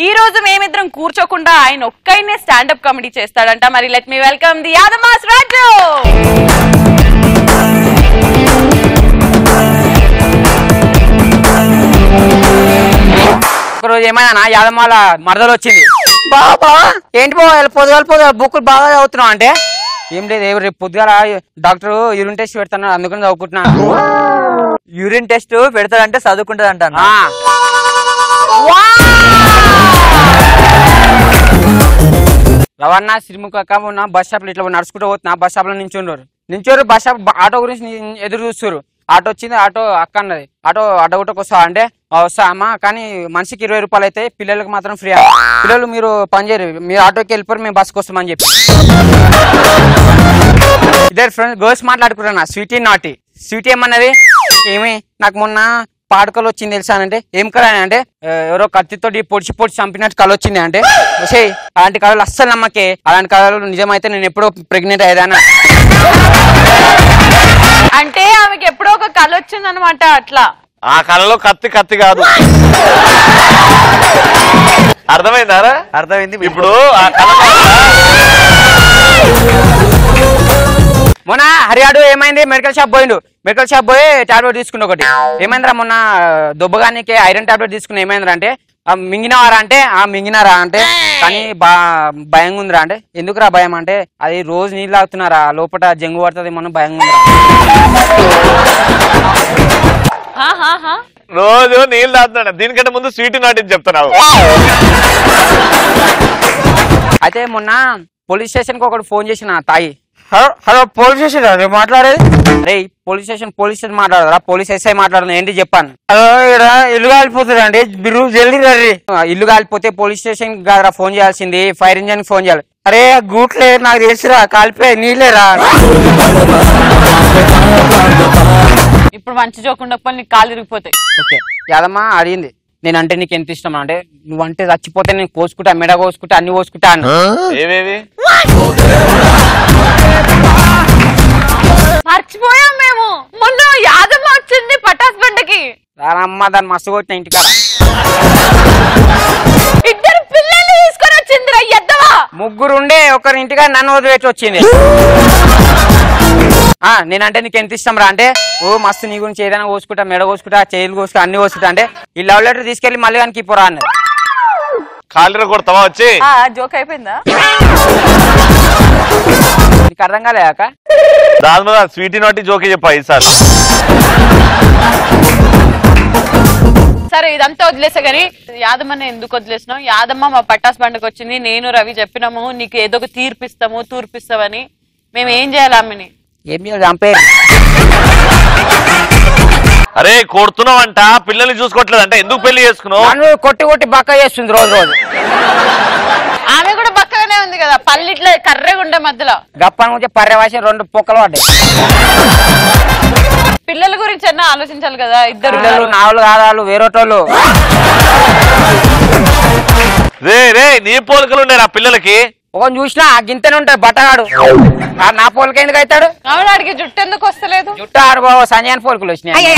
ఈ రోజు మేమిద్దరం కూర్చోకుండా ఆయన ఒక్కైనే స్టాండప్ కామెడీ చేస్తాడంట. మరి లెట్ మీ వెల్కమ్ ది యాదమాస్ రాజు. ఒకరోజు ఏమైనా యాదమాల మరదలు వచ్చింది. బాబా ఏంటి బాబా పొద్దుగాల బుక్కులు బాగా చదువుతున్నావు అంటే, ఏం లేదు రేపు పొద్దుగాల డాక్టర్ యూరిన్ టెస్ట్ పెడతాను అందుకని చదువుకుంటున్నాను. యూరిన్ టెస్ట్ పెడతాడంటే చదువుకుంటది అంటాను. రవణ సిరిముఖ ఉన్న బస్ స్టాప్ లో ఇట్లా నడుచుకుంటూ పోతున్నా. బస్ స్టాప్ లో నించోరు బస్ స్టాప్ ఆటో గురించి ఎదురు చూస్తారు. ఆటో వచ్చింది, ఆటో అక్క అన్నది ఆటో అడ్డగుట్టకు వస్తావా అంటే వస్తా అమ్మా, కానీ మనిషికి 20 రూపాయలు అయితే పిల్లలకు మాత్రం ఫ్రీ. పిల్లలు మీరు పని చేయరు, మీరు ఆటోకి వెళ్ళిపోరు, మేము బస్కి వస్తామని చెప్పి ఇద్దరు ఫ్రెండ్స్ గర్ల్స్ మాట్లాడుకుంటున్నా. స్వీటీ నాటి. స్వీటీ ఏమన్నది, ఏమి నాకు మొన్న పాడకలు వచ్చింది తెలుసా అంటే, ఏం కళ అంటే ఎవరో కత్తితో పొడిచి చంపినట్టు కళ వచ్చింది అంటే, వచ్చే అలాంటి కళలు అస్సలు నమ్మకే, అలాంటి కళలు నిజమైతే నేను ఎప్పుడో ప్రెగ్నెంట్ అయ్యేదానా అంటే ఆమెకి ఎప్పుడో ఒక కళ వచ్చింది అనమాట. అట్లా ఆ కళలో కత్తి కాదు. అర్థమైందారా? అర్థమైంది. ఇప్పుడు ఆ కళ మొన్న హరియాడు ఏమైంది, మెడికల్ షాప్ పోయిండు. మెడికల్ షాప్ పోయి టాబ్లెట్ తీసుకుని ఒకటి ఏమైందిరా మొన్న దొబ్బగానికి ఐరన్ టాబ్లెట్ తీసుకుని ఏమైందిరా అంటే, మింగినవారా అంటే మింగినారా అంటే, కానీ భయంగా ఉందిరా అంటే, ఎందుకురా భయం అంటే, అది రోజు నీళ్ళు తాగుతున్నారా లోపల జంగు పడుతుంది మొన్న భయంగా ఉందిరా. రోజు నీళ్ళు తాగుతున్నాడు. దీనికంటే ముందు స్వీట్ నాటిని చెప్తున్నావు. అయితే మొన్న పోలీస్ స్టేషన్ కి ఒకటి ఫోన్ చేసిన తాయి. హలో పోలీస్ స్టేషన్ మాట్లాడేది? రే పోలీస్ స్టేషన్ మాట్లాడరా, పోలీస్ ఎస్ఐ మాట్లాడుతున్నా ఏంటి చెప్పాను. హలో ఇక్కడ ఇల్లు కాలిపోతుంది అండి, మీరు జల్దీ రండి. ఇల్లు కాలిపోతే పోలీస్ స్టేషన్ కాదురా ఫోన్ చేయాల్సింది, ఫైర్ ఇంజన్ ఫోన్ చేయాలి. అరే గూట్లే నాకు తెలుసురా, కాలిపోయి నీళ్ళేరా. ఇప్పుడు మంచి జోకుండా నీకు కాలు ఇరిగిపోతాయి. ఓకే యాదమ్మ అడిగింది, నేనంటే నీకు ఎంత ఇష్టం అంటే, నువ్వంటే చచ్చిపోతే నేను కోసుకుంటా, మెడ కోసుకుంటా, అన్ని కోసుకుంటా అన్న. ఏవేవి మర్చిపోయాం మేము. మొన్న యాదమ్మ వచ్చింది పటాస్ బండకి. రానమ్మ దాన్ని మస్తు కొట్టిన ఇంటికాడ. ఇద్దరు పిల్లల్ని తీసుకొని వచ్చిందిరా ఎద్దవా. ముగ్గురు ఉండే ఒకరి ఇంటికాడ నన్ను వదిలేసి వచ్చింది. నేనంటే నీకు ఎంత ఇష్టం రా అంటే, ఓ మస్తు నీ గురించి ఏదైనా కోసుకుంటా, మెడ కోసుకుంటా, చేతులు కోసుకుంటా, అన్ని కోసుకుంటా అంటే, ఈ లవ్ లెటర్ తీసుకెళ్లి మళ్ళీ కానీ ఇప్పురా అన్నది. కాలిర కొడతావా వచ్చి? జోక్ అయిపోయిందా? నీకు అర్థం కాలేక దాని మీద స్వీటీ నాటి జోకే చెప్పా ఈసారి. సరే ఇదంతా వదిలేసా గానీ యాదమ్మని ఎందుకు వదిలేసినావు? యాదమ్మ మా పటాస్ బండకు వచ్చింది, నేను రవి చెప్పినాము నీకు ఏదో ఒక తూర్పిస్తావని. మేము ఏం చేయాలి ఆమెని? ఏం చేయాలి, చంపేరు. అరే కొడుతున్నావంట, పిల్లల్ని చూసుకోవట్లేదంట, ఎందుకు పెళ్లి చేసుకున్నావు? నన్ను కొట్టి బక్క చేస్తుంది రోజు. ఆమె కూడా బక్కగానే ఉంది కదా, పళ్ళు ఇట్లా కర్రెగా ఉండే మధ్యలో. గప్పని గురించి పర్యవాసి 2 పొక్కలు పడ్డాయి. పిల్లల గురించి అన్నా ఆలోచించాలి కదా. ఇద్దరు పిల్లలు నావులు కాదాలు వేరేటోళ్ళు. రే నీ పోలికలు ఉండే నా పిల్లలకి. ఒక చూసినా గింతనే ఉంటాడు బట్టగాడు, నా పోలిక ఎందుకు అవుతాడు? ఆవిడ అడిగి జుట్టు ఎందుకు వస్తలేదు? జుట్టు ఆడు బాబు సంజయన్ పోలికలు వచ్చినాయి.